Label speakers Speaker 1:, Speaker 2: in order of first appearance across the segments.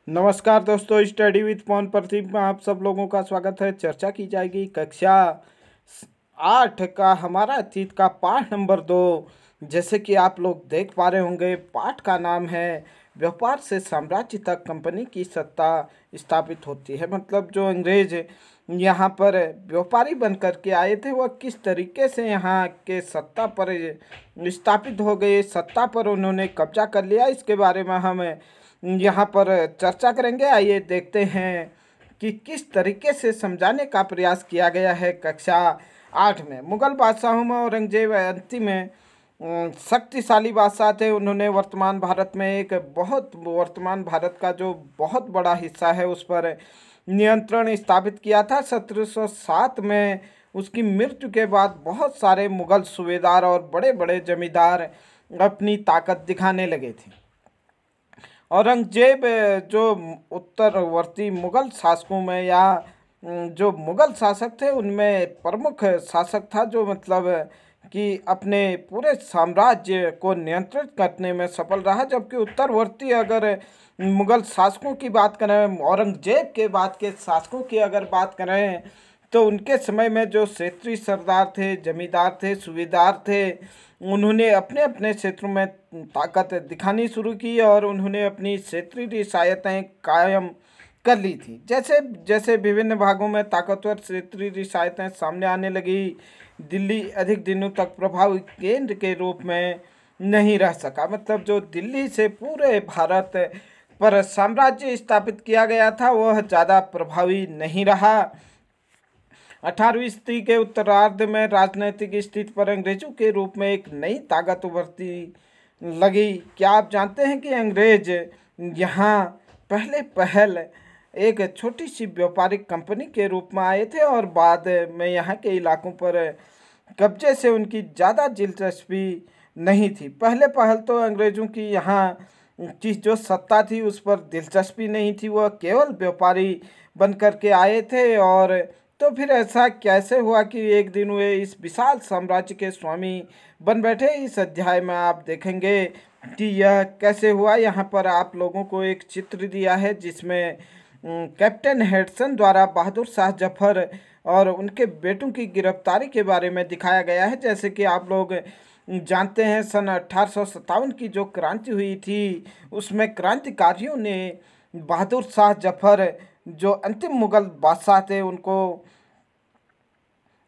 Speaker 1: नमस्कार दोस्तों, study with पवन प्रदीप में आप सब लोगों का स्वागत है। चर्चा की जाएगी कक्षा 8 का हमारा अतीत का पाठ नंबर 2। जैसे कि आप लोग देख पा रहे होंगे, पाठ का नाम है व्यापार से साम्राज्य तक कंपनी की सत्ता स्थापित होती है। मतलब जो अंग्रेज यहाँ पर व्यापारी बन कर के आए थे, वह किस तरीके से यहाँ के सत्ता पर स्थापित हो गए, सत्ता पर उन्होंने कब्जा कर लिया, इसके बारे में हम यहाँ पर चर्चा करेंगे। आइए देखते हैं कि किस तरीके से समझाने का प्रयास किया गया है कक्षा 8 में। मुगल बादशाहों में औरंगजेब अंतिम शक्तिशाली बादशाह थे। उन्होंने वर्तमान भारत में वर्तमान भारत का जो बहुत बड़ा हिस्सा है उस पर नियंत्रण स्थापित किया था। 1707 में उसकी मृत्यु के बाद बहुत सारे मुगल सूबेदार और बड़े बड़े जमींदार अपनी ताकत दिखाने लगे थे। औरंगजेब जो उत्तरवर्ती मुगल शासकों में या जो मुगल शासक थे उनमें प्रमुख शासक था, जो मतलब कि अपने पूरे साम्राज्य को नियंत्रित करने में सफल रहा। जबकि उत्तरवर्ती अगर मुगल शासकों की बात करें, औरंगजेब के बाद के शासकों की अगर बात करें, तो उनके समय में जो क्षेत्रीय सरदार थे, जमींदार थे, सूबेदार थे, उन्होंने अपने अपने क्षेत्रों में ताकत दिखानी शुरू की और उन्होंने अपनी क्षेत्रीय रियासतें कायम कर ली थी। जैसे जैसे विभिन्न भागों में ताकतवर क्षेत्रीय रियासतें सामने आने लगी, दिल्ली अधिक दिनों तक प्रभावी केंद्र के रूप में नहीं रह सका। मतलब जो दिल्ली से पूरे भारत पर साम्राज्य स्थापित किया गया था, वह ज़्यादा प्रभावी नहीं रहा। 18वीं सदी के उत्तरार्ध में राजनीतिक स्थिति पर अंग्रेजों के रूप में एक नई ताकत उभरती लगी। क्या आप जानते हैं कि अंग्रेज यहाँ पहल एक छोटी सी व्यापारिक कंपनी के रूप में आए थे और बाद में यहाँ के इलाकों पर कब्जे से उनकी ज़्यादा दिलचस्पी नहीं थी। पहल तो अंग्रेज़ों की यहाँ की जो सत्ता थी उस पर दिलचस्पी नहीं थी, वह केवल व्यापारी बन कर के आए थे। और तो फिर ऐसा कैसे हुआ कि एक दिन वे इस विशाल साम्राज्य के स्वामी बन बैठे? इस अध्याय में आप देखेंगे कि यह कैसे हुआ। यहाँ पर आप लोगों को एक चित्र दिया है जिसमें कैप्टन हेडसन द्वारा बहादुर शाह जफर और उनके बेटों की गिरफ्तारी के बारे में दिखाया गया है। जैसे कि आप लोग जानते हैं, सन 1857 की जो क्रांति हुई थी उसमें क्रांतिकारियों ने बहादुर शाह जफर, जो अंतिम मुगल बादशाह थे, उनको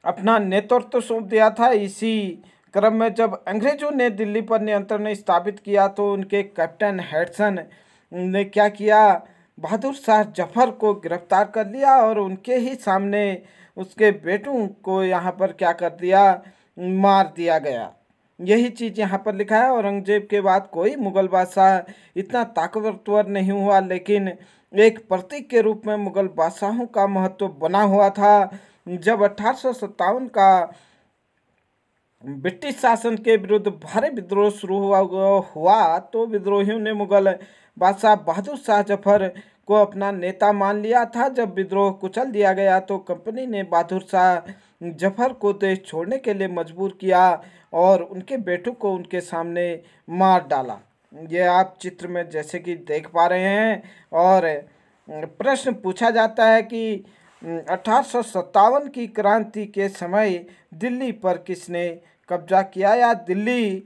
Speaker 1: अपना नेतृत्व सौंप दिया था। इसी क्रम में जब अंग्रेजों ने दिल्ली पर नियंत्रण स्थापित किया तो उनके कैप्टन हेडसन ने क्या किया, बहादुर शाह जफर को गिरफ्तार कर लिया और उनके ही सामने उसके बेटों को यहाँ पर क्या कर दिया, मार दिया गया। यही चीज़ यहाँ पर लिखा है। औरंगजेब के बाद कोई मुगल बादशाह इतना ताकतवर नहीं हुआ, लेकिन एक प्रतीक के रूप में मुगल बादशाहों का महत्व बना हुआ था। जब 1857 का ब्रिटिश शासन के विरुद्ध भारी विद्रोह शुरू हुआ तो विद्रोहियों ने मुगल बादशाह बहादुर शाह जफर को अपना नेता मान लिया था। जब विद्रोह कुचल दिया गया तो कंपनी ने बहादुर शाह जफर को देश छोड़ने के लिए मजबूर किया और उनके बेटों को उनके सामने मार डाला। ये आप चित्र में जैसे कि देख पा रहे हैं। और प्रश्न पूछा जाता है कि 1857 की क्रांति के समय दिल्ली पर किसने कब्जा किया या दिल्ली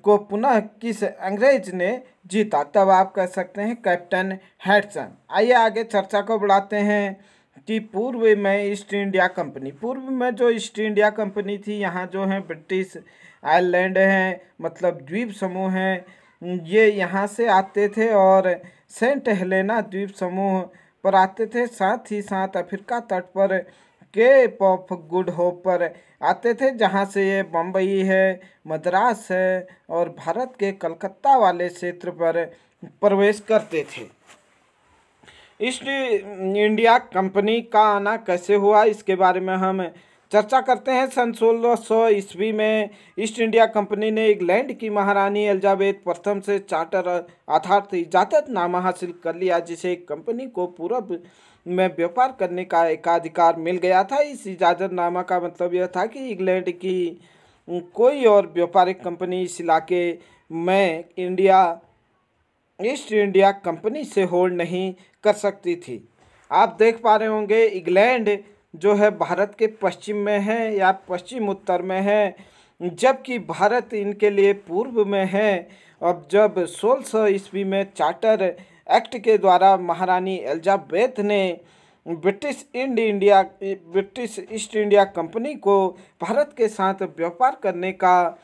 Speaker 1: को पुनः किस अंग्रेज ने जीता? तब आप कह सकते हैं कैप्टन हेडसन। आइए आगे चर्चा को बढ़ाते हैं कि पूर्व में ईस्ट इंडिया कंपनी, पूर्व में जो ईस्ट इंडिया कंपनी थी, यहाँ जो है ब्रिटिश आइलैंड हैं, मतलब द्वीप समूह हैं, ये यहाँ से आते थे और सेंट हेलेना द्वीप समूह पर आते थे। साथ ही साथ अफ्रीका तट पर केप ऑफ गुड होप पर आते थे, जहाँ से ये बम्बई है, मद्रास है और भारत के कलकत्ता वाले क्षेत्र पर प्रवेश करते थे। ईस्ट इंडिया कंपनी का आना कैसे हुआ, इसके बारे में हम चर्चा करते हैं। सन 1600 ईस्वी में ईस्ट इंडिया कंपनी ने इंग्लैंड की महारानी एलिजाबेथ प्रथम से चार्टर अर्थात इजाज़तनामा हासिल कर लिया, जिसे कंपनी को पूर्व में व्यापार करने का एकाधिकार मिल गया था। इस इजाज़तनामा का मतलब यह था कि इंग्लैंड की कोई और व्यापारिक कंपनी इस इलाके में इंडिया ईस्ट इंडिया कंपनी से होल्ड नहीं कर सकती थी। आप देख पा रहे होंगे इंग्लैंड जो है भारत के पश्चिम में है या पश्चिम उत्तर में है, जबकि भारत इनके लिए पूर्व में है। अब जब 1600 ईस्वी में चार्टर एक्ट के द्वारा महारानी एलिजाबेथ ने ब्रिटिश ईस्ट इंडिया कंपनी को भारत के साथ व्यापार करने का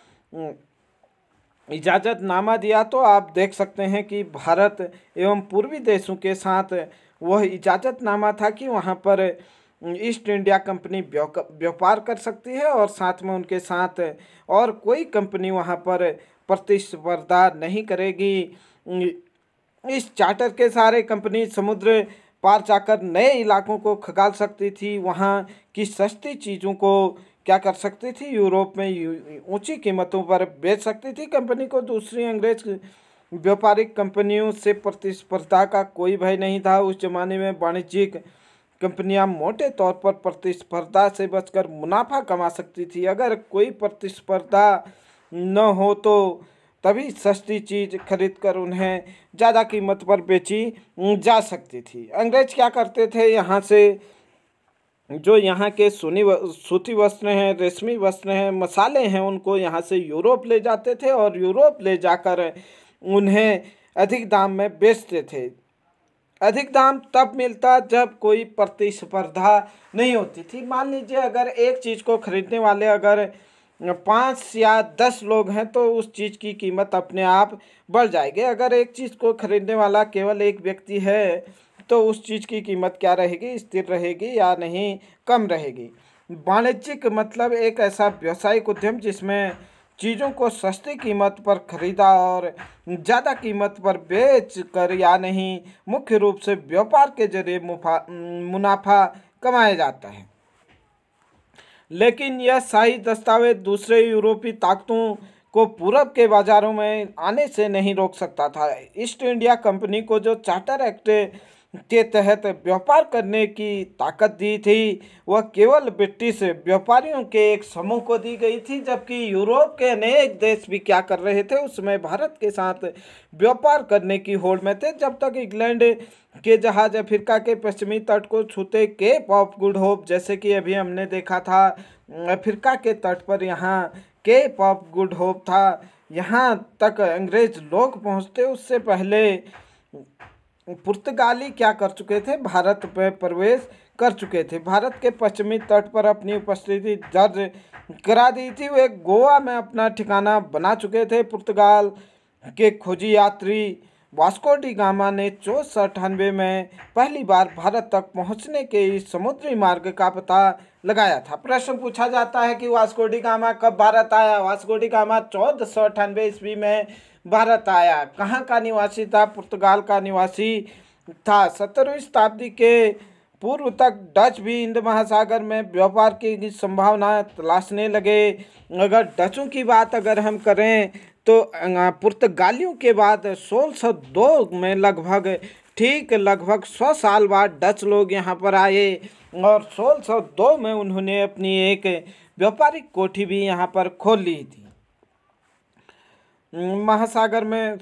Speaker 1: इजाज़तनामा दिया, तो आप देख सकते हैं कि भारत एवं पूर्वी देशों के साथ वह इजाज़तनामा था कि वहाँ पर ईस्ट इंडिया कंपनी व्यापार कर सकती है और साथ में उनके साथ और कोई कंपनी वहाँ पर प्रतिस्पर्धा नहीं करेगी। इस चार्टर के सारे कंपनी समुद्र पार जाकर नए इलाकों को खगाल सकती थी, वहाँ की सस्ती चीज़ों को क्या कर सकती थी, यूरोप में ऊंची कीमतों पर बेच सकती थी। कंपनी को दूसरी अंग्रेज व्यापारिक कंपनियों से प्रतिस्पर्धा का कोई भय नहीं था। उस जमाने में वाणिज्यिक कंपनियां मोटे तौर पर प्रतिस्पर्धा से बचकर मुनाफा कमा सकती थी। अगर कोई प्रतिस्पर्धा न हो तो तभी सस्ती चीज़ खरीदकर उन्हें ज़्यादा कीमत पर बेची जा सकती थी। अंग्रेज क्या करते थे, यहाँ से जो यहाँ के सूती वस्त्र हैं, रेशमी वस्त्र हैं, मसाले हैं, उनको यहाँ से यूरोप ले जाते थे और यूरोप ले जाकर उन्हें अधिक दाम में बेचते थे। अधिक दाम तब मिलता जब कोई प्रतिस्पर्धा नहीं होती थी। मान लीजिए अगर एक चीज़ को खरीदने वाले अगर 5 या 10 लोग हैं तो उस चीज़ की कीमत अपने आप बढ़ जाएगी। अगर एक चीज़ को खरीदने वाला केवल एक व्यक्ति है तो उस चीज़ की कीमत क्या रहेगी, स्थिर रहेगी या नहीं कम रहेगी। वाणिज्यिक मतलब एक ऐसा व्यावसायिक उद्यम जिसमें चीज़ों को सस्ती कीमत पर खरीदा और ज़्यादा कीमत पर बेच कर या नहीं मुख्य रूप से व्यापार के जरिए मुनाफा कमाया जाता है। लेकिन यह शाही दस्तावेज दूसरे यूरोपीय ताकतों को पूरब के बाजारों में आने से नहीं रोक सकता था। ईस्ट इंडिया कंपनी को जो चार्टर एक्ट के तहत व्यापार करने की ताकत दी थी वह केवल ब्रिटिश व्यापारियों के एक समूह को दी गई थी, जबकि यूरोप के अनेक देश भी क्या कर रहे थे, उसमें भारत के साथ व्यापार करने की होड़ में थे। जब तक इंग्लैंड के जहाज अफ्रीका के पश्चिमी तट को छूते केप ऑफ गुड होप, जैसे कि अभी हमने देखा था अफ्रीका के तट पर यहाँ केप ऑफ गुड होप था, यहाँ तक अंग्रेज लोग पहुँचते उससे पहले पुर्तगाली क्या कर चुके थे, भारत में प्रवेश कर चुके थे। भारत के पश्चिमी तट पर अपनी उपस्थिति दर्ज करा दी थी। वे गोवा में अपना ठिकाना बना चुके थे। पुर्तगाल के खोजी यात्री वास्को डी गामा ने 1498 में पहली बार भारत तक पहुंचने के इस समुद्री मार्ग का पता लगाया था। प्रश्न पूछा जाता है कि वास्को डी गामा कब भारत आया। वास्को डी गामा 1498 ईस्वी में भारत आया। कहाँ का निवासी था? पुर्तगाल का निवासी था। 17वीं शताब्दी के पूर्व तक डच भी हिंद महासागर में व्यापार की संभावना तलाशने लगे। अगर डचों की बात अगर हम करें तो पुर्तगालियों के बाद 1602 में लगभग 100 साल बाद डच लोग यहाँ पर आए और 1602 में उन्होंने अपनी एक व्यापारिक कोठी भी यहाँ पर खोल ली थी। महासागर में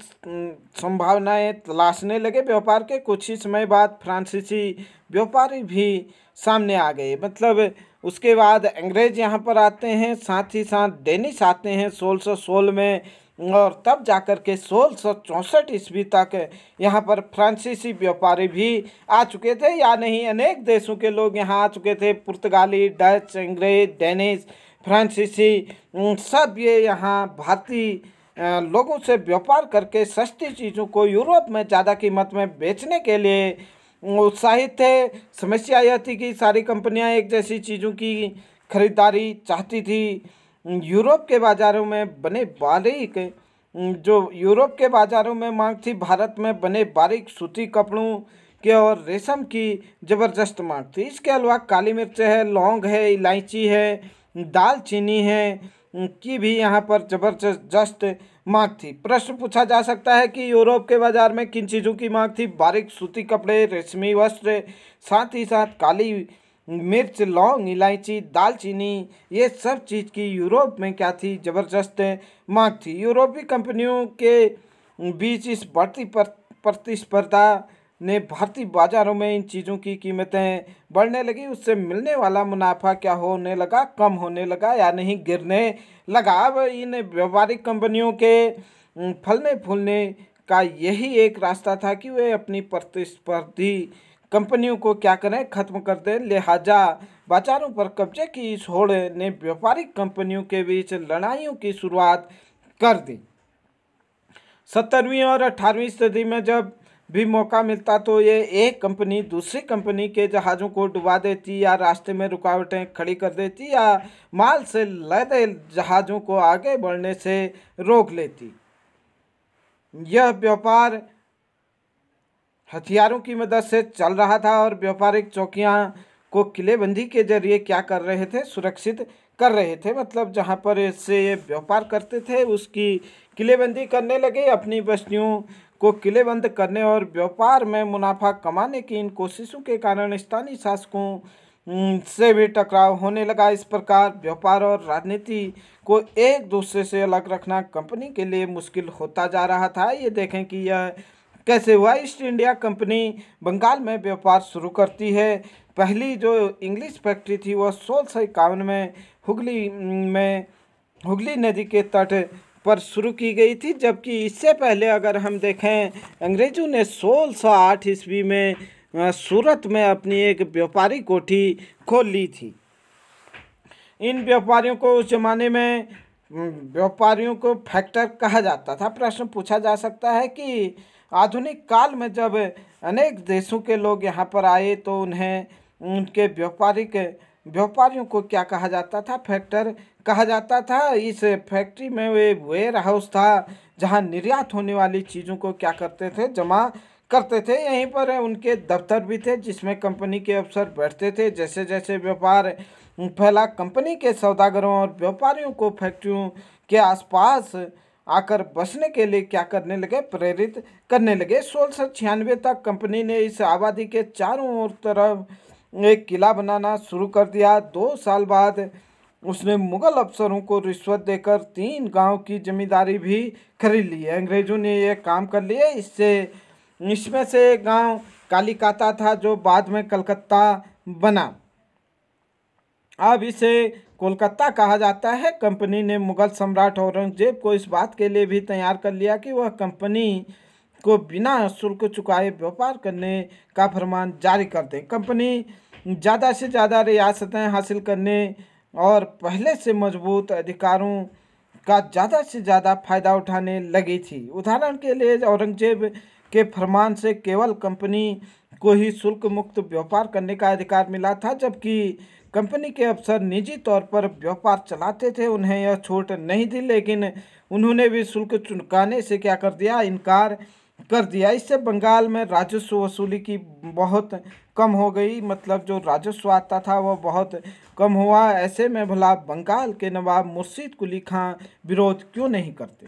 Speaker 1: संभावनाएं तलाशने लगे व्यापार के। कुछ ही समय बाद फ्रांसीसी व्यापारी भी सामने आ गए, मतलब उसके बाद अंग्रेज यहाँ पर आते हैं, साथ ही साथ डेनिश आते हैं 1616 में, और तब जाकर के 1664 ईस्वी तक यहाँ पर फ्रांसीसी व्यापारी भी आ चुके थे, या नहीं अनेक देशों के लोग यहाँ आ चुके थे। पुर्तगाली, डच, अंग्रेज, डेनिश, फ्रांसीसी सब ये यहाँ भारतीय लोगों से व्यापार करके सस्ती चीज़ों को यूरोप में ज़्यादा कीमत में बेचने के लिए उत्साहित थे। समस्या यह थी कि सारी कंपनियां एक जैसी चीज़ों की खरीदारी चाहती थी। यूरोप के बाज़ारों में बने बारीक यूरोप के बाज़ारों में मांग थी, भारत में बने बारीक सूती कपड़ों के और रेशम की ज़बरदस्त मांग थी। इसके अलावा काली मिर्च है, लौंग है, इलायची है, दालचीनी है की भी यहाँ पर ज़बरदस्त मांग थी। प्रश्न पूछा जा सकता है कि यूरोप के बाजार में किन चीज़ों की मांग थी? बारीक सूती कपड़े, रेशमी वस्त्र, साथ ही साथ काली मिर्च, लौंग, इलायची, दालचीनी, ये सब चीज़ की यूरोप में क्या थी? ज़बरदस्त मांग थी। यूरोपीय कंपनियों के बीच इस बढ़ती प्रतिस्पर्धा ने भारतीय बाजारों में इन चीज़ों की कीमतें बढ़ने लगी, उससे मिलने वाला मुनाफा क्या होने लगा, कम होने लगा या नहीं गिरने लगा। अब इन व्यापारिक कंपनियों के फलने फूलने का यही एक रास्ता था कि वे अपनी प्रतिस्पर्धी कंपनियों को क्या करें, खत्म कर दें। लिहाजा बाजारों पर कब्जे की इस होड़ ने व्यापारिक कंपनियों के बीच लड़ाइयों की शुरुआत कर दी। 17वीं और 18वीं सदी में जब भी मौका मिलता तो ये एक कंपनी दूसरी कंपनी के जहाज़ों को डुबा देती या रास्ते में रुकावटें खड़ी कर देती या माल से लदे जहाज़ों को आगे बढ़ने से रोक लेती। यह व्यापार हथियारों की मदद से चल रहा था और व्यापारिक चौकियां को किलेबंदी के जरिए क्या कर रहे थे, सुरक्षित कर रहे थे। मतलब जहां पर इससे ये व्यापार करते थे उसकी किलेबंदी करने लगे। अपनी बस्तियों को किलेबंद करने और व्यापार में मुनाफा कमाने की इन कोशिशों के कारण स्थानीय शासकों से भी टकराव होने लगा। इस प्रकार व्यापार और राजनीति को एक दूसरे से अलग रखना कंपनी के लिए मुश्किल होता जा रहा था। ये देखें कि यह कैसे हुआ। ईस्ट इंडिया कंपनी बंगाल में व्यापार शुरू करती है। पहली जो इंग्लिश फैक्ट्री थी वह 1651 में हुगली नदी के तट पर शुरू की गई थी, जबकि इससे पहले अगर हम देखें अंग्रेजों ने 1608 ईस्वी में सूरत में अपनी एक व्यापारी कोठी खोल ली थी। इन व्यापारियों को उस जमाने में व्यापारियों को फैक्टर कहा जाता था। प्रश्न पूछा जा सकता है कि आधुनिक काल में जब अनेक देशों के लोग यहाँ पर आए तो उन्हें उनके व्यापारियों को क्या कहा जाता था, फैक्टर कहा जाता था। इस फैक्ट्री में वेयर हाउस था जहाँ निर्यात होने वाली चीज़ों को क्या करते थे, जमा करते थे। यहीं पर उनके दफ्तर भी थे जिसमें कंपनी के अफसर बैठते थे। जैसे जैसे व्यापार फैला कंपनी के सौदागरों और व्यापारियों को फैक्ट्रियों के आसपास आकर बसने के लिए क्या करने लगे, प्रेरित करने लगे। 1696 तक कंपनी ने इस आबादी के चारों ओर तरफ एक किला बनाना शुरू कर दिया। 2 साल बाद उसने मुगल अफसरों को रिश्वत देकर 3 गांव की जमींदारी भी खरीद ली। अंग्रेजों ने यह काम कर लिया। इसमें से एक गांव कालीकाता था जो बाद में कलकत्ता बना। अब इसे कोलकाता कहा जाता है। कंपनी ने मुगल सम्राट औरंगजेब को इस बात के लिए भी तैयार कर लिया कि वह कंपनी को बिना शुल्क चुकाए व्यापार करने का फरमान जारी कर दे। कंपनी ज़्यादा से ज़्यादा रियासतें हासिल करने और पहले से मजबूत अधिकारों का ज़्यादा से ज़्यादा फायदा उठाने लगी थी। उदाहरण के लिए औरंगजेब के फरमान से केवल कंपनी को ही शुल्क मुक्त व्यापार करने का अधिकार मिला था, जबकि कंपनी के अफसर निजी तौर पर व्यापार चलाते थे। उन्हें यह छूट नहीं थी, लेकिन उन्होंने भी शुल्क चुकाने से क्या कर दिया, इनकार कर दिया। इससे बंगाल में राजस्व वसूली की बहुत कम हो गई। मतलब जो राजस्व आता था वह बहुत कम हुआ। ऐसे में भला बंगाल के नवाब मुर्शीद कुली खां विरोध क्यों नहीं करते।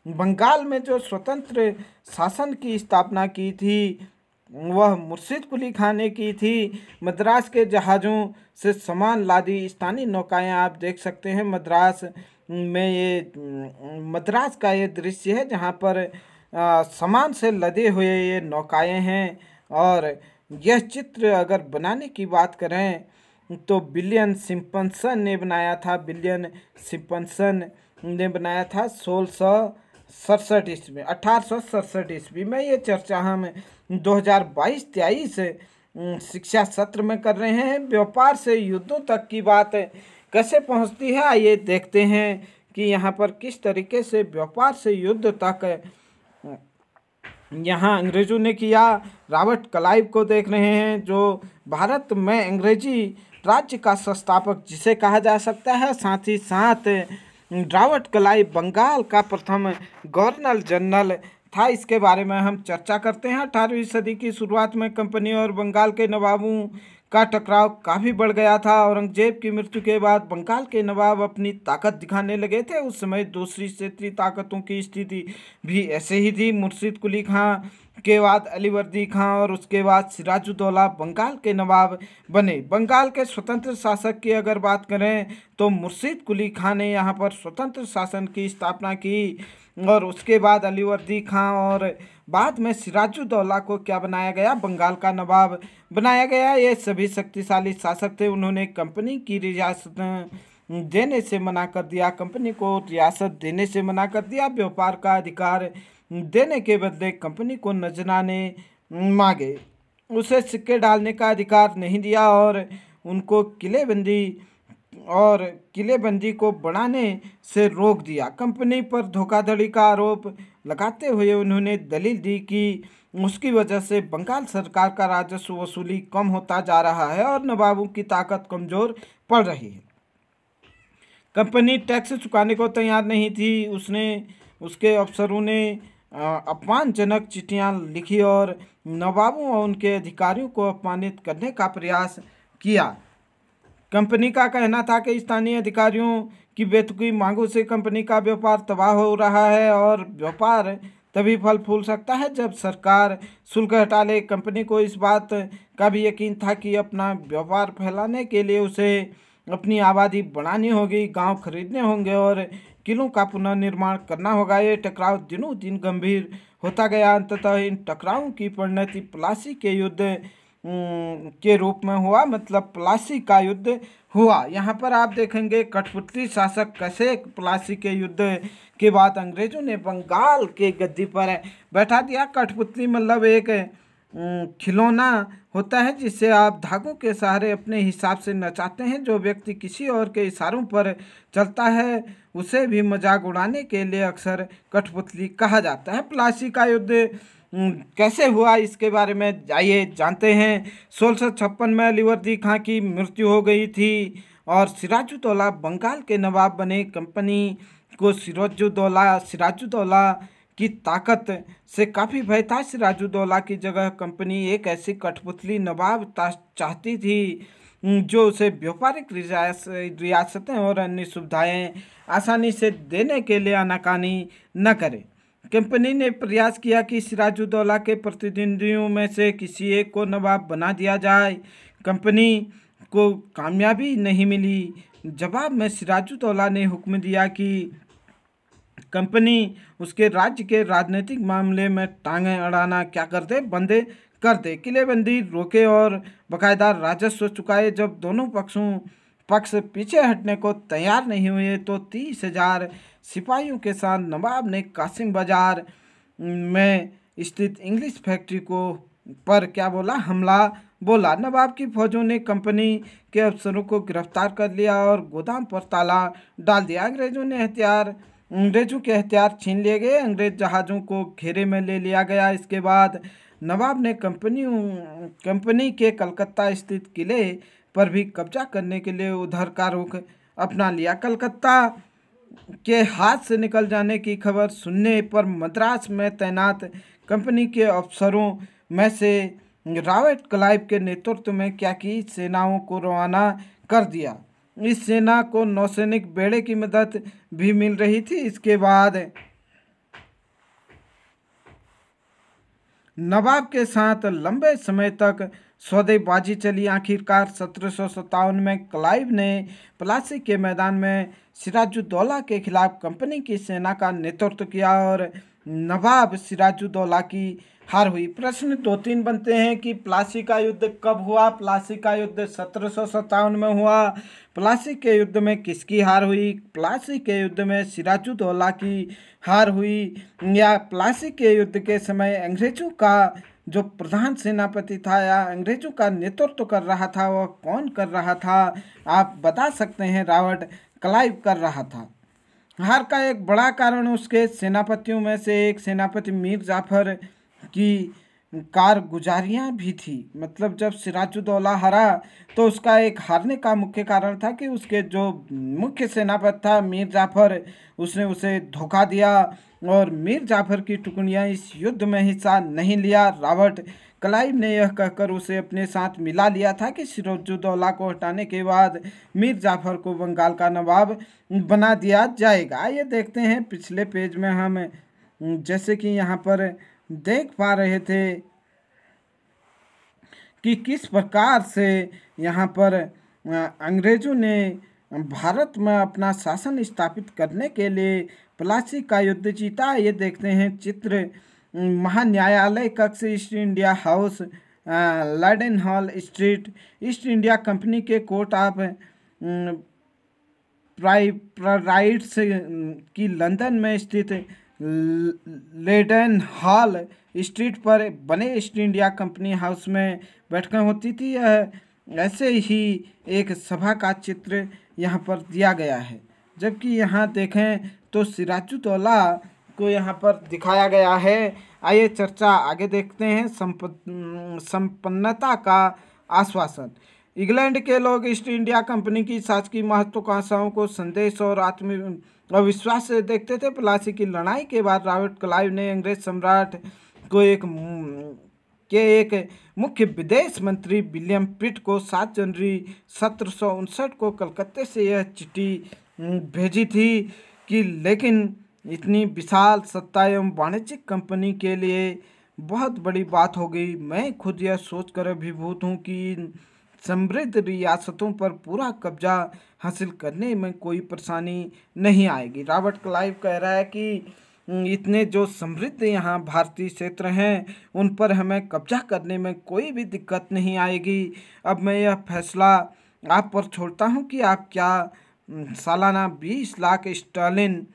Speaker 1: बंगाल में जो स्वतंत्र शासन की स्थापना की थी वह मुर्शीद कुली खां ने की थी। मद्रास के जहाज़ों से सामान लादी स्थानीय नौकाएं आप देख सकते हैं। मद्रास का ये दृश्य है जहाँ पर सामान से लदे हुए ये नौकाएं हैं। और यह चित्र अगर बनाने की बात करें तो विलियम सिम्पसन ने बनाया था। विलियम सिम्पसन ने बनाया था 1667 ईस्वी में, 1867 ईस्वी में। ये चर्चा हम 2022-23 शिक्षा सत्र में कर रहे हैं। व्यापार से युद्धों तक की बात कैसे पहुंचती है, आइए देखते हैं कि यहाँ पर किस तरीके से व्यापार से युद्ध तक यहाँ अंग्रेजों ने किया। रॉबर्ट क्लाइव को देख रहे हैं जो भारत में अंग्रेजी राज्य का संस्थापक जिसे कहा जा सकता है। साथ ही साथ रॉबर्ट क्लाइव बंगाल का प्रथम गवर्नर जनरल था। इसके बारे में हम चर्चा करते हैं। 18वीं सदी की शुरुआत में कंपनी और बंगाल के नवाबों का टकराव काफ़ी बढ़ गया था। औरंगजेब की मृत्यु के बाद बंगाल के नवाब अपनी ताकत दिखाने लगे थे। उस समय दूसरी क्षेत्रीय ताकतों की स्थिति भी ऐसे ही थी। मुर्शीद कुली खां के बाद अलीवर्दी खां और उसके बाद सिराजुद्दौला बंगाल के नवाब बने। बंगाल के स्वतंत्र शासक की अगर बात करें तो मुर्शिद कुली खां ने यहाँ पर स्वतंत्र शासन की स्थापना की और उसके बाद अलीवर्दी खां और बाद में सिराजुद्दौला को क्या बनाया गया, बंगाल का नवाब बनाया गया। ये सभी शक्तिशाली शासक थे। उन्होंने कंपनी की रियासत देने से मना कर दिया, कंपनी को रियासत देने से मना कर दिया, व्यापार का अधिकार देने के बदले कंपनी को नजराने मांगे, उसे सिक्के डालने का अधिकार नहीं दिया और उनको किलेबंदी को बढ़ाने से रोक दिया। कंपनी पर धोखाधड़ी का आरोप लगाते हुए उन्होंने दलील दी कि उसकी वजह से बंगाल सरकार का राजस्व वसूली कम होता जा रहा है और नवाबों की ताकत कमजोर पड़ रही है। कंपनी टैक्स चुकाने को तैयार नहीं थी। उसके अफसरों ने अपमानजनक चिट्ठियां लिखी और नवाबों और उनके अधिकारियों को अपमानित करने का प्रयास किया। कंपनी का कहना था कि स्थानीय अधिकारियों की बेतुकी मांगों से कंपनी का व्यापार तबाह हो रहा है और व्यापार तभी फल फूल सकता है जब सरकार शुल्क हटा ले। कंपनी को इस बात का भी यकीन था कि अपना व्यापार फैलाने के लिए उसे अपनी आबादी बढ़ानी होगी, गांव खरीदने होंगे और किलों का पुनर्निर्माण करना होगा। ये टकराव दिनों दिन गंभीर होता गया। अंततः इन टकरावों की परिणति प्लासी के युद्ध के रूप में हुआ, मतलब प्लासी का युद्ध हुआ। यहाँ पर आप देखेंगे कठपुतली शासक कैसे प्लासी के युद्ध के बाद अंग्रेजों ने बंगाल के गद्दी पर बैठा दिया। कठपुतली मतलब एक खिलौना होता है जिससे आप धागों के सहारे अपने हिसाब से नचाते हैं। जो व्यक्ति किसी और के इशारों पर चलता है उसे भी मजाक उड़ाने के लिए अक्सर कठपुतली कहा जाता है। प्लासी का युद्ध कैसे हुआ इसके बारे में आइए जानते हैं। 1656 में अलीवर्दी खां की मृत्यु हो गई थी और सिराजुद्दौला बंगाल के नवाब बने। कंपनी को सिराजुद्दौला की ताकत से काफ़ी भय था। सिराजुद्दौला की जगह कंपनी एक ऐसी कठपुतली नवाब चाहती थी जो उसे व्यापारिक रियासतें और अन्य सुविधाएं आसानी से देने के लिए आनाकानी न करे। कंपनी ने प्रयास किया कि सिराजुद्दौला के प्रतिद्वंदियों में से किसी एक को नवाब बना दिया जाए। कंपनी को कामयाबी नहीं मिली। जवाब में सिराजुद्दौला ने हुक्म दिया कि कंपनी उसके राज्य के राजनीतिक मामले में टांगें अड़ाना क्या कर दे, बंद कर दे, किलेबंदी रोके और बाकायदा राजस्व चुकाए। जब दोनों पक्ष पीछे हटने को तैयार नहीं हुए तो 30,000 सिपाहियों के साथ नवाब ने कासिम बाजार में स्थित इंग्लिश फैक्ट्री पर क्या बोला, हमला बोला। नवाब की फौजों ने कंपनी के अफसरों को गिरफ्तार कर लिया और गोदाम पर ताला डाल दिया। अंग्रेजों के हथियार छीन लिए गए। अंग्रेज जहाज़ों को घेरे में ले लिया गया। इसके बाद नवाब ने कंपनी के कलकत्ता स्थित किले पर भी कब्जा करने के लिए उधर का रुख अपना लिया। कलकत्ता के हाथ से निकल जाने की खबर सुनने पर मद्रास में तैनात कंपनी के अफसरों में से रॉबर्ट क्लाइव के नेतृत्व में क्या की सेनाओं को रवाना कर दिया। इस सेना को नौसैनिक बेड़े की मदद भी मिल रही थी। इसके बाद नवाब के साथ लंबे समय तक सौदेबाजी चली। आखिरकार 1757 में क्लाइव ने प्लासी के मैदान में सिराजुद्दौला के खिलाफ कंपनी की सेना का नेतृत्व किया और नवाब सिराजुद्दौला की हार हुई। प्रश्न 2-3 बनते हैं कि प्लासी का युद्ध कब हुआ। प्लासी का युद्ध 1757 में हुआ। प्लासी के युद्ध में किसकी हार हुई? प्लासी के युद्ध में सिराजुद्दौला की हार हुई या प्लासी के युद्ध के समय अंग्रेजों का जो प्रधान सेनापति था या अंग्रेजों का नेतृत्व कर रहा था वह कौन कर रहा था? आप बता सकते हैं रॉबर्ट क्लाइव कर रहा था। हार का एक बड़ा कारण उसके सेनापतियों में से एक सेनापति मीर जाफर की कारगुजारियाँ भी थी। मतलब जब सिराजुद्दौला हारा तो उसका एक हारने का मुख्य कारण था कि उसके जो मुख्य सेनापति था मीर जाफर, उसने उसे धोखा दिया और मीर जाफर की टुकड़ियाँ इस युद्ध में हिस्सा नहीं लिया। रॉबर्ट क्लाइव ने यह कहकर उसे अपने साथ मिला लिया था कि सिराजुद्दौला को हटाने के बाद मीर जाफर को बंगाल का नवाब बना दिया जाएगा। ये देखते हैं पिछले पेज में हम जैसे कि यहाँ पर देख पा रहे थे कि किस प्रकार से यहाँ पर अंग्रेजों ने भारत में अपना शासन स्थापित करने के लिए प्लासी का युद्ध जीता। ये देखते हैं चित्र। महान्यायालय कक्ष, east India house, laden hall street, east India company के कोर्ट ऑफ राइट्स की लंदन में स्थित लेडन हॉल स्ट्रीट पर बने ईस्ट इंडिया कंपनी हाउस में बैठकें होती थी। यह ऐसे ही एक सभा का चित्र यहाँ पर दिया गया है। जबकि यहाँ देखें तो सिराजुद्दौला को यहाँ पर दिखाया गया है। आइए चर्चा आगे देखते हैं। संपन्नता का आश्वासन। इंग्लैंड के लोग ईस्ट इंडिया कंपनी की शासकीय महत्वाकांक्षाओं को संदेश और आत्मविश्वास से देखते थे। प्लासी की लड़ाई के बाद रॉबर्ट क्लाइव ने अंग्रेज सम्राट को एक मुख्य विदेश मंत्री विलियम पिट को 7 जनवरी 1759 को कलकत्ते से यह चिट्ठी भेजी थी कि लेकिन इतनी विशाल सत्ता एवं वाणिज्यिक कंपनी के लिए बहुत बड़ी बात हो गई। मैं खुद यह सोचकर अभिभूत हूँ कि समृद्ध रियासतों पर पूरा कब्जा हासिल करने में कोई परेशानी नहीं आएगी। रॉबर्ट क्लाइव कह रहा है कि इतने जो समृद्ध यहाँ भारतीय क्षेत्र हैं उन पर हमें कब्जा करने में कोई भी दिक्कत नहीं आएगी। अब मैं यह फैसला आप पर छोड़ता हूँ कि आप क्या सालाना 20 लाख स्टर्लिन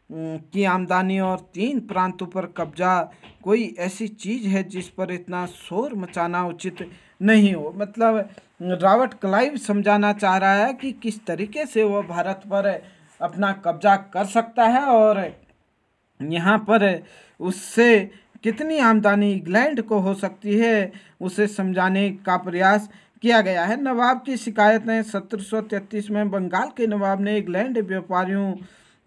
Speaker 1: की आमदनी और 3 प्रांतों पर कब्जा कोई ऐसी चीज़ है जिस पर इतना शोर मचाना उचित नहीं हो। मतलब रॉबर्ट क्लाइव समझाना चाह रहा है कि किस तरीके से वह भारत पर अपना कब्जा कर सकता है और यहाँ पर उससे कितनी आमदनी इंग्लैंड को हो सकती है, उसे समझाने का प्रयास किया गया है। नवाब की शिकायतें। 1733 में बंगाल के नवाब ने इंग्लैंड व्यापारियों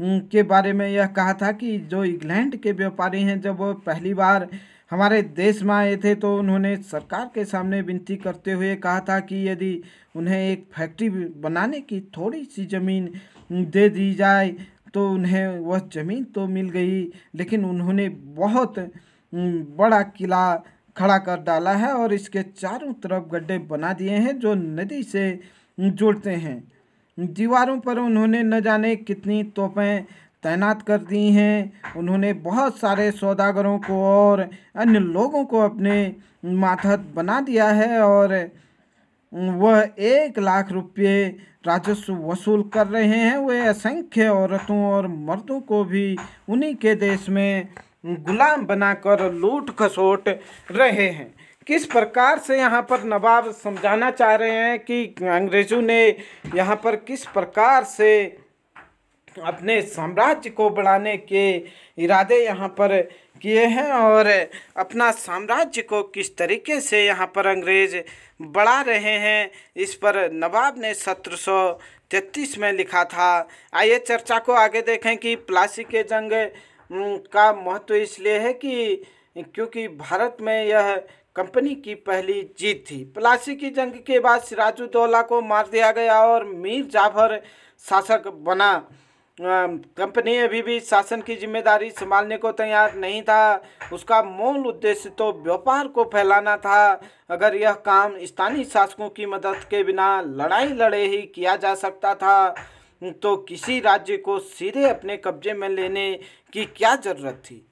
Speaker 1: के बारे में यह कहा था कि जो इंग्लैंड के व्यापारी हैं, जब वो पहली बार हमारे देश में आए थे तो उन्होंने सरकार के सामने विनती करते हुए कहा था कि यदि उन्हें एक फैक्ट्री बनाने की थोड़ी सी ज़मीन दे दी जाए तो उन्हें वह ज़मीन तो मिल गई, लेकिन उन्होंने बहुत बड़ा किला खड़ा कर डाला है और इसके चारों तरफ गड्ढे बना दिए हैं जो नदी से जोड़ते हैं। दीवारों पर उन्होंने न जाने कितनी तोपें तैनात कर दी हैं। उन्होंने बहुत सारे सौदागरों को और अन्य लोगों को अपने मातहत बना दिया है और वह 1 लाख रुपये राजस्व वसूल कर रहे हैं। वे असंख्य औरतों और मर्दों को भी उन्हीं के देश में गुलाम बनाकर लूट खसोट रहे हैं। किस प्रकार से यहाँ पर नवाब समझाना चाह रहे हैं कि अंग्रेज़ों ने यहाँ पर किस प्रकार से अपने साम्राज्य को बढ़ाने के इरादे यहाँ पर किए हैं और अपना साम्राज्य को किस तरीके से यहाँ पर अंग्रेज बढ़ा रहे हैं, इस पर नवाब ने 1733 में लिखा था। आइए चर्चा को आगे देखें कि प्लासी के जंग का महत्व इसलिए है कि क्योंकि भारत में यह कंपनी की पहली जीत थी। प्लासी की जंग के बाद सिराजुद्दौला को मार दिया गया और मीर जाफर शासक बना। कंपनी अभी भी शासन की जिम्मेदारी संभालने को तैयार नहीं था। उसका मूल उद्देश्य तो व्यापार को फैलाना था। अगर यह काम स्थानीय शासकों की मदद के बिना लड़ाई लड़े ही किया जा सकता था तो किसी राज्य को सीधे अपने कब्जे में लेने की क्या जरूरत थी।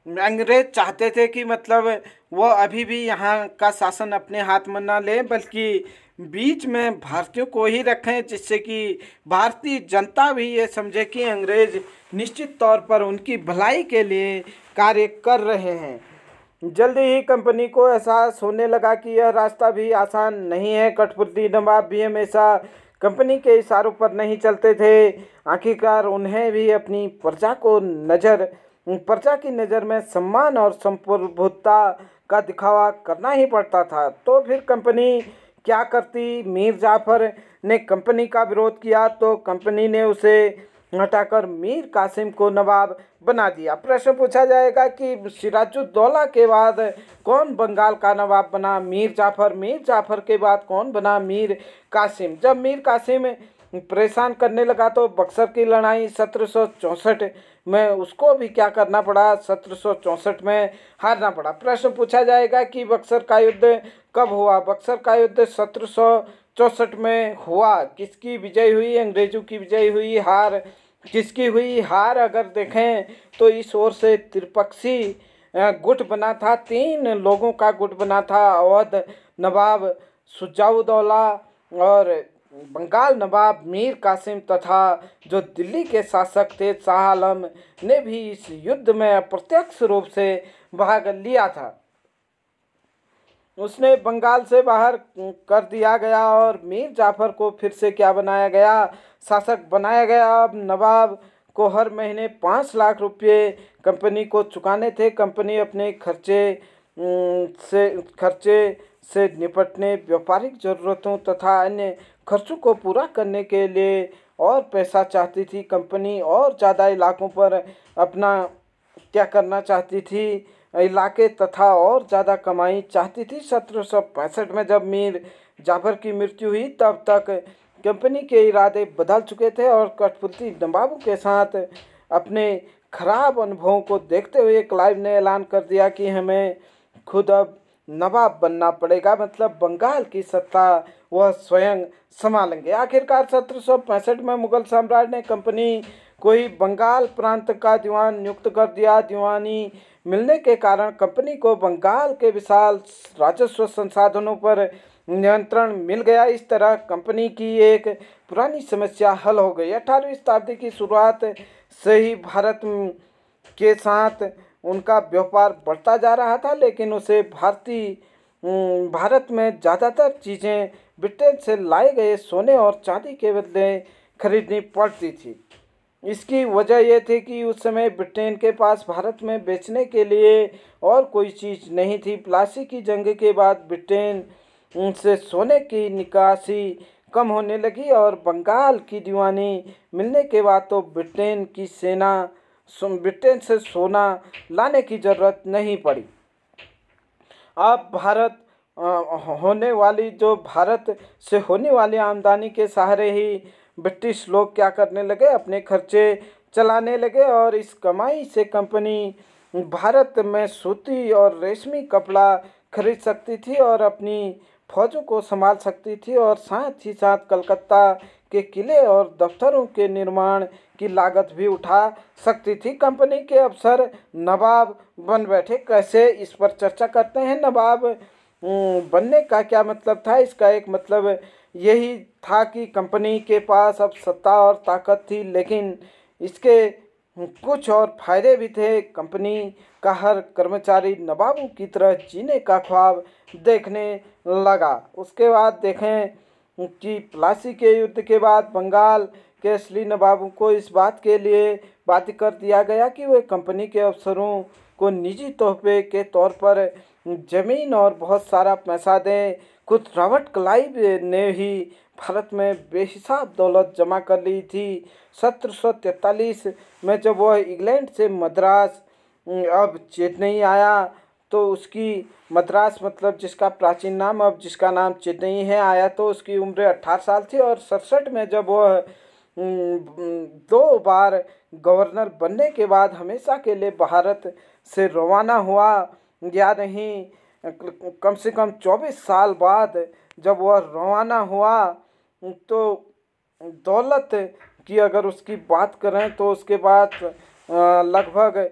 Speaker 1: अंग्रेज चाहते थे कि मतलब वो अभी भी यहाँ का शासन अपने हाथ में ना ले बल्कि बीच में भारतीयों को ही रखें, जिससे कि भारतीय जनता भी ये समझे कि अंग्रेज निश्चित तौर पर उनकी भलाई के लिए कार्य कर रहे हैं। जल्दी ही कंपनी को एहसास होने लगा कि यह रास्ता भी आसान नहीं है। कठपुतली नवाब भी हमेशा कंपनी के इशारों पर नहीं चलते थे। आखिरकार उन्हें भी अपनी प्रजा की नज़र में सम्मान और संप्रभुता का दिखावा करना ही पड़ता था। तो फिर कंपनी क्या करती। मीर जाफर ने कंपनी का विरोध किया तो कंपनी ने उसे हटाकर मीर कासिम को नवाब बना दिया। प्रश्न पूछा जाएगा कि सिराजुद्दौला के बाद कौन बंगाल का नवाब बना। मीर जाफर के बाद कौन बना। मीर कासिम। जब मीर कासिम परेशान करने लगा तो बक्सर की लड़ाई 1764 में उसको भी क्या करना पड़ा, 1764 में हारना पड़ा। प्रश्न पूछा जाएगा कि बक्सर का युद्ध कब हुआ। बक्सर का युद्ध 1764 में हुआ। किसकी विजय हुई? अंग्रेजों की विजय हुई। हार किसकी हुई? हार अगर देखें तो इस ओर से त्रिपक्षी गुट बना था, 3 लोगों का गुट बना था। अवध नवाब शुजाउद्दौला और बंगाल नवाब मीर कासिम तथा जो दिल्ली के शासक थे शाह आलम ने भी इस युद्ध में अप्रत्यक्ष रूप से भाग लिया था। उसने बंगाल से बाहर कर दिया गया और मीर जाफर को फिर से क्या बनाया गया? शासक बनाया गया। अब नवाब को हर महीने 5 लाख रुपये कंपनी को चुकाने थे। कंपनी अपने खर्चे से निपटने, व्यापारिक जरूरतों तथा अन्य खर्चों को पूरा करने के लिए और पैसा चाहती थी। कंपनी और ज़्यादा इलाकों पर अपना क्या करना चाहती थी, इलाके तथा और ज़्यादा कमाई चाहती थी। 1765 में जब मीर जाफर की मृत्यु हुई तब तक कंपनी के इरादे बदल चुके थे और कठपुतली नवाबों के साथ अपने खराब अनुभवों को देखते हुए क्लाइव ने ऐलान कर दिया कि हमें खुद अब नवाब बनना पड़ेगा, मतलब बंगाल की सत्ता वह स्वयं संभालेंगे। आखिरकार 1765 में मुगल साम्राज्य ने कंपनी को ही बंगाल प्रांत का दीवान नियुक्त कर दिया। दीवानी मिलने के कारण कंपनी को बंगाल के विशाल राजस्व संसाधनों पर नियंत्रण मिल गया। इस तरह कंपनी की एक पुरानी समस्या हल हो गई। 18वीं शताब्दी की शुरुआत से ही भारत के साथ उनका व्यापार बढ़ता जा रहा था, लेकिन उसे भारत में ज़्यादातर चीज़ें ब्रिटेन से लाए गए सोने और चांदी के बदले खरीदनी पड़ती थी। इसकी वजह यह थी कि उस समय ब्रिटेन के पास भारत में बेचने के लिए और कोई चीज़ नहीं थी। प्लासी की जंग के बाद ब्रिटेन से सोने की निकासी कम होने लगी और बंगाल की दीवानी मिलने के बाद तो ब्रिटेन से सोना लाने की ज़रूरत नहीं पड़ी। अब भारत से होने वाली आमदनी के सहारे ही ब्रिटिश लोग क्या करने लगे, अपने खर्चे चलाने लगे और इस कमाई से कंपनी भारत में सूती और रेशमी कपड़ा खरीद सकती थी और अपनी फौजों को संभाल सकती थी और साथ ही साथ कलकत्ता के किले और दफ्तरों के निर्माण की लागत भी उठा सकती थी। कंपनी के अफसर नवाब बन बैठे। कैसे, इस पर चर्चा करते हैं। नवाब बनने का क्या मतलब था? इसका एक मतलब यही था कि कंपनी के पास अब सत्ता और ताकत थी, लेकिन इसके कुछ और फायदे भी थे। कंपनी का हर कर्मचारी नवाबों की तरह जीने का ख्वाब देखने लगा। उसके बाद देखें कि प्लासी के युद्ध के बाद बंगाल के असली नवाबों को इस बात के लिए बाध्य कर दिया गया कि वे कंपनी के अफसरों को निजी तोहफे के तौर पर जमीन और बहुत सारा पैसा दें। खुद रॉबर्ट क्लाइव ने ही भारत में बेहिसाब दौलत जमा कर ली थी। 1743 में जब वह इंग्लैंड से मद्रास अब चेन्नई आया तो उसकी मद्रास मतलब जिसका प्राचीन नाम अब जिसका नाम चेन्नई है आया, तो उसकी उम्र 18 साल थी और 67 में जब वह 2 बार गवर्नर बनने के बाद हमेशा के लिए भारत से रवाना हुआ, या नहीं कम से कम 24 साल बाद जब वह रवाना हुआ, तो दौलत की अगर उसकी बात करें तो उसके बाद लगभग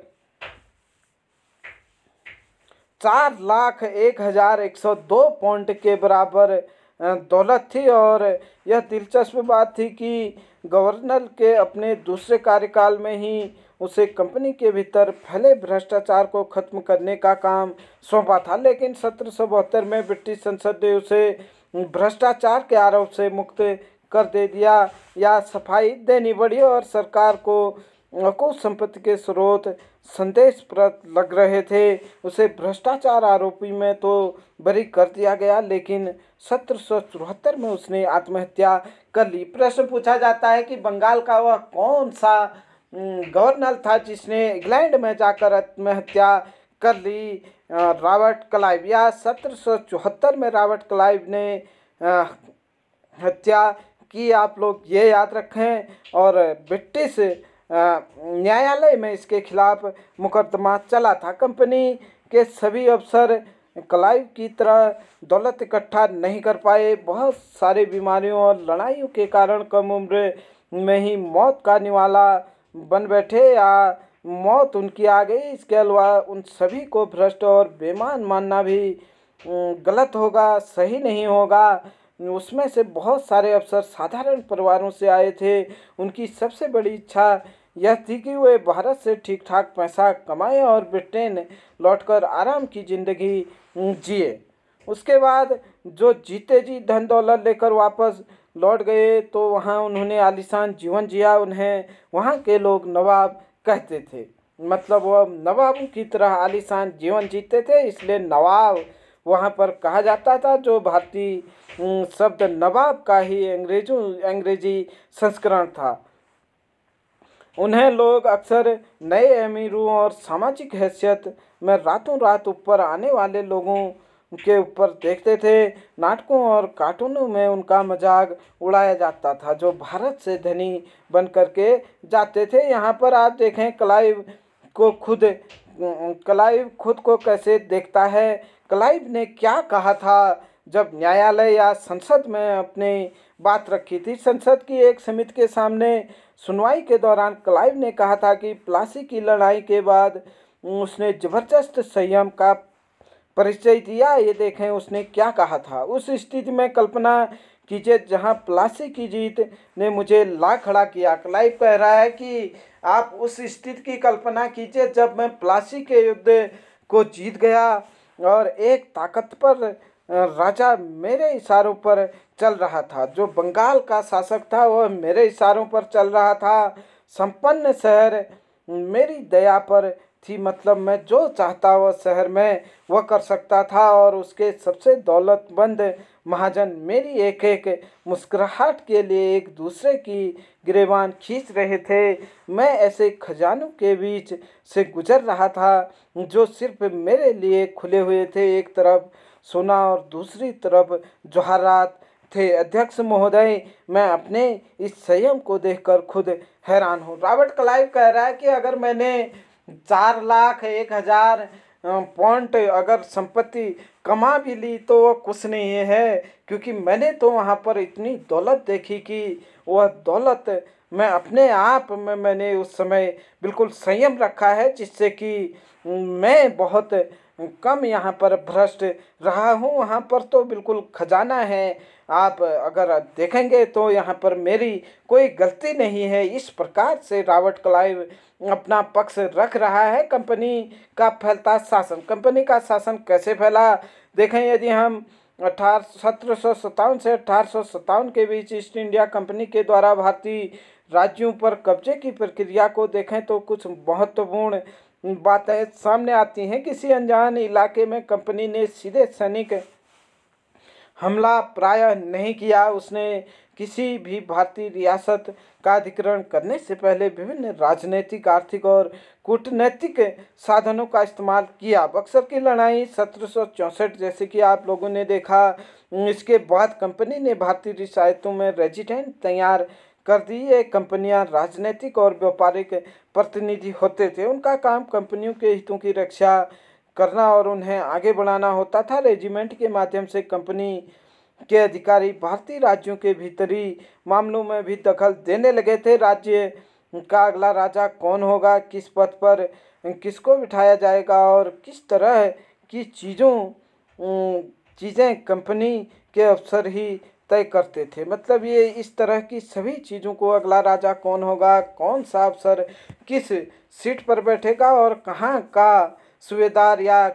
Speaker 1: 4,01,102 पाउंड के बराबर दौलत थी। और यह दिलचस्प बात थी कि गवर्नर के अपने दूसरे कार्यकाल में ही उसे कंपनी के भीतर फैले भ्रष्टाचार को खत्म करने का काम सौंपा था, लेकिन 1772 में ब्रिटिश संसद ने उसे भ्रष्टाचार के आरोप से मुक्त कर दे दिया या सफाई देनी पड़ी और सरकार को कुछ संपत्ति के स्रोत संदेशप्रद लग रहे थे। उसे भ्रष्टाचार आरोपी में तो बरी कर दिया गया, लेकिन 1774 में उसने आत्महत्या कर ली। प्रश्न पूछा जाता है कि बंगाल का वह कौन सा गवर्नर था जिसने इंग्लैंड में जाकर आत्महत्या कर ली? Robert Clive. या 1774 में रॉबर्ट क्लाइव ने हत्या की, आप लोग ये याद रखें। और ब्रिटिश न्यायालय में इसके खिलाफ मुकदमा चला था। कंपनी के सभी अफसर क्लाइव की तरह दौलत इकट्ठा नहीं कर पाए। बहुत सारी बीमारियों और लड़ाइयों के कारण कम उम्र में ही मौत का निवाला बन बैठे या मौत उनकी आ गई। इसके अलावा उन सभी को भ्रष्ट और बेईमान मानना भी गलत होगा, सही नहीं होगा। उसमें से बहुत सारे अफसर साधारण परिवारों से आए थे। उनकी सबसे बड़ी इच्छा यह थी कि वे भारत से ठीक ठाक पैसा कमाएं और ब्रिटेन लौटकर आराम की ज़िंदगी जिए। उसके बाद जो जीते जी धन दौलत लेकर वापस लौट गए तो वहाँ उन्होंने आलीशान जीवन जिया। उन्हें वहाँ के लोग नवाब कहते थे, मतलब वह नवाबों की तरह आलीशान जीवन जीते थे, इसलिए नवाब वहाँ पर कहा जाता था। जो भारतीय शब्द नवाब का ही अंग्रेजी संस्करण था। उन्हें लोग अक्सर नए अमीरों और सामाजिक हैसियत में रातों रात ऊपर आने वाले लोगों के ऊपर देखते थे। नाटकों और कार्टूनों में उनका मजाक उड़ाया जाता था, जो भारत से धनी बन करके जाते थे। यहाँ पर आप देखें क्लाइव खुद को कैसे देखता है। क्लाइव ने क्या कहा था जब न्यायालय या संसद में अपनी बात रखी थी। संसद की एक समिति के सामने सुनवाई के दौरान क्लाइव ने कहा था कि प्लासी की लड़ाई के बाद उसने जबरदस्त संयम का परिचय दिया। ये देखें उसने क्या कहा था। उस स्थिति में कल्पना कीजिए जहां प्लासी की जीत ने मुझे ला खड़ा किया। क्लाइव कह रहा है कि आप उस स्थिति की कल्पना कीजिए जब मैं प्लासी के युद्ध को जीत गया और एक ताकतवर राजा मेरे इशारों पर चल रहा था। जो बंगाल का शासक था वह मेरे इशारों पर चल रहा था। संपन्न शहर मेरी दया पर थी, मतलब मैं जो चाहता वह शहर में वह कर सकता था और उसके सबसे दौलतमंद महाजन मेरी एक एक मुस्कुराहट के लिए एक दूसरे की गिरेबान खींच रहे थे। मैं ऐसे खजानों के बीच से गुजर रहा था जो सिर्फ मेरे लिए खुले हुए थे। एक तरफ सोना और दूसरी तरफ जवाहरात थे। अध्यक्ष महोदय, मैं अपने इस संयम को देखकर खुद हैरान हूँ। रॉबर्ट क्लाइव कह रहा है कि अगर मैंने 4,01,000 पॉइंट अगर संपत्ति कमा भी ली तो वह कुछ नहीं है, क्योंकि मैंने तो वहाँ पर इतनी दौलत देखी कि वह दौलत मैं अपने आप में मैंने उस समय बिल्कुल संयम रखा है, जिससे कि मैं बहुत कम यहाँ पर भ्रष्ट रहा हूँ। वहाँ पर तो बिल्कुल खजाना है। आप अगर देखेंगे तो यहाँ पर मेरी कोई गलती नहीं है। इस प्रकार से रॉबर्ट क्लाइव अपना पक्ष रख रहा है। कंपनी का फैलता शासन, कंपनी का शासन कैसे फैला देखें। यदि हम 1757 से 1857 के बीच ईस्ट इंडिया कंपनी के द्वारा भारतीय राज्यों पर कब्जे की प्रक्रिया को देखें तो कुछ महत्वपूर्ण बातें सामने आती हैं। किसी अनजान इलाके में कंपनी ने सीधे सैनिक हमला प्रायः नहीं किया। उसने किसी भी भारतीय रियासत का अधिग्रहण करने से पहले विभिन्न राजनीतिक, आर्थिक और कूटनैतिक साधनों का इस्तेमाल किया। बक्सर की लड़ाई 1764, जैसे कि आप लोगों ने देखा, इसके बाद कंपनी ने भारतीय रियासतों में रेजिडेंट तैयार कर दी। ये कंपनियां राजनीतिक और व्यापारिक प्रतिनिधि होते थे। उनका काम कंपनियों के हितों की रक्षा करना और उन्हें आगे बढ़ाना होता था। रेजिमेंट के माध्यम से कंपनी के अधिकारी भारतीय राज्यों के भीतरी मामलों में भी दखल देने लगे थे। राज्य का अगला राजा कौन होगा, किस पद पर किसको बिठाया जाएगा और किस तरह की चीज़ें कंपनी के अफसर ही तय करते थे। मतलब ये इस तरह की सभी चीज़ों को, अगला राजा कौन होगा, कौन सा अफसर किस सीट पर बैठेगा और कहाँ का सूबेदार या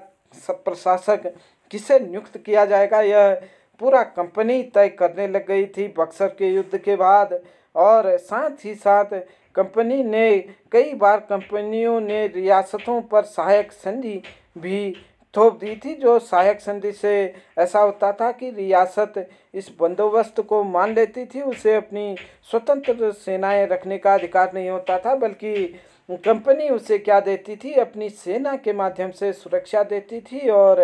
Speaker 1: प्रशासक किसे नियुक्त किया जाएगा, यह पूरा कंपनी तय करने लग गई थी बक्सर के युद्ध के बाद। और साथ ही साथ कंपनी ने कई बार कंपनियों ने रियासतों पर सहायक संधि भी थोप दी थी। जो सहायक संधि से ऐसा होता था कि रियासत इस बंदोबस्त को मान लेती थी, उसे अपनी स्वतंत्र सेनाएं रखने का अधिकार नहीं होता था, बल्कि कंपनी उसे क्या देती थी, अपनी सेना के माध्यम से सुरक्षा देती थी और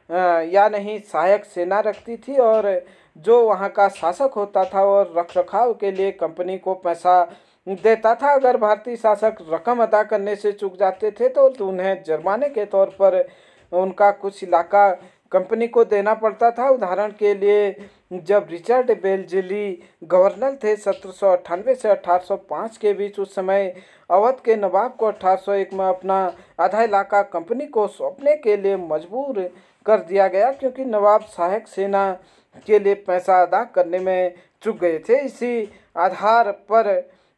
Speaker 1: या नहीं सहायक सेना रखती थी। और जो वहाँ का शासक होता था और रख रखाव के लिए कंपनी को पैसा देता था। अगर भारतीय शासक रकम अदा करने से चूक जाते थे तो उन्हें जुर्माने के तौर पर उनका कुछ इलाका कंपनी को देना पड़ता था। उदाहरण के लिए जब रिचर्ड बेल्जली गवर्नर थे 1798 से 1805 के बीच, उस समय अवध के नवाब को 1801 में अपना आधा इलाका कंपनी को सौंपने के लिए मजबूर कर दिया गया, क्योंकि नवाब सहायक सेना के लिए पैसा अदा करने में चूक गए थे। इसी आधार पर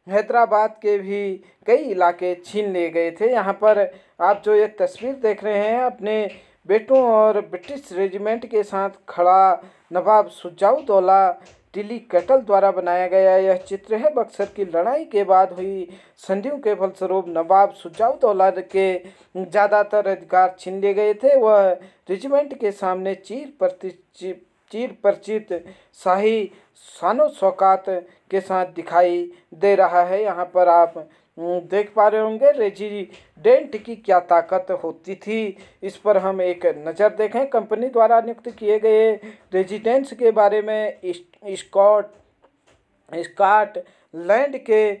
Speaker 1: हैदराबाद के भी कई इलाके छीन लिए गए थे। यहाँ पर आप जो ये तस्वीर देख रहे हैं, अपने बेटों और ब्रिटिश रेजिमेंट के साथ खड़ा नवाब शुजाउद्दौला टिली कैटल द्वारा बनाया गया यह चित्र है। बक्सर की लड़ाई के बाद हुई संधियों के फलस्वरूप नवाब शुजाउद्दौला के ज़्यादातर अधिकार छीन लिए गए थे। वह रेजिमेंट के सामने चीर परिचित शाही शानो शौकत के साथ दिखाई दे रहा है। यहाँ पर आप देख पा रहे होंगे रेजिडेंट की क्या ताकत होती थी, इस पर हम एक नज़र देखें। कंपनी द्वारा नियुक्त किए गए रेजिडेंट्स के बारे में स्कॉटलैंड के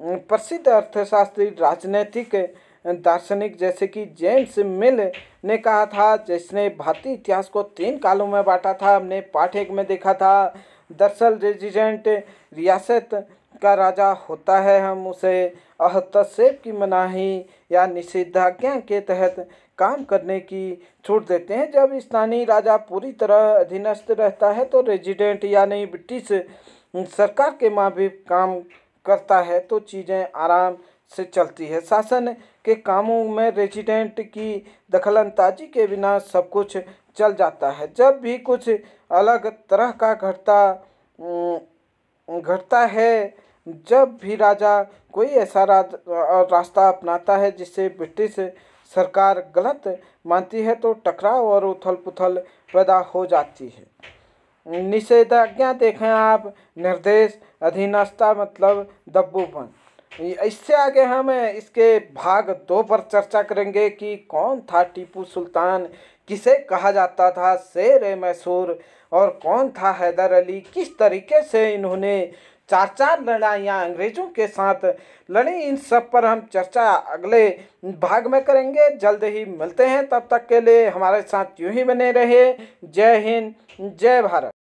Speaker 1: प्रसिद्ध अर्थशास्त्री राजनैतिक दार्शनिक जैसे कि जेम्स मिल ने कहा था, जिसने भारतीय इतिहास को 3 कालों में बांटा था। हमने पाठ 1 में देखा था। दरअसल रेजिडेंट रियासत का राजा होता है। हम उसे हस्तक्षेप की मनाही या निषेधाज्ञा के तहत काम करने की छूट देते हैं। जब स्थानीय राजा पूरी तरह अधीनस्थ रहता है तो रेजिडेंट यानी ब्रिटिश सरकार के मुताबिक काम करता है तो चीज़ें आराम से चलती है। शासन के कामों में रेजिडेंट की दखलंदाजी के बिना सब कुछ चल जाता है। जब भी कुछ अलग तरह का घटता है, जब भी राजा कोई ऐसा रास्ता अपनाता है जिससे ब्रिटिश सरकार गलत मानती है तो टकराव और उथल पुथल पैदा हो जाती है। निषेधाज्ञा देखें आप, निर्देश, अधीनस्थता मतलब दब्बूपन। इससे आगे हम इसके भाग 2 पर चर्चा करेंगे कि कौन था टीपू सुल्तान, किसे कहा जाता था शेर मैसूर, और कौन था हैदर अली, किस तरीके से इन्होंने 4 लड़ाइयाँ अंग्रेज़ों के साथ लड़ी। इन सब पर हम चर्चा अगले भाग में करेंगे। जल्द ही मिलते हैं, तब तक के लिए हमारे साथ यूं ही बने रहे। जय हिंद, जय भारत।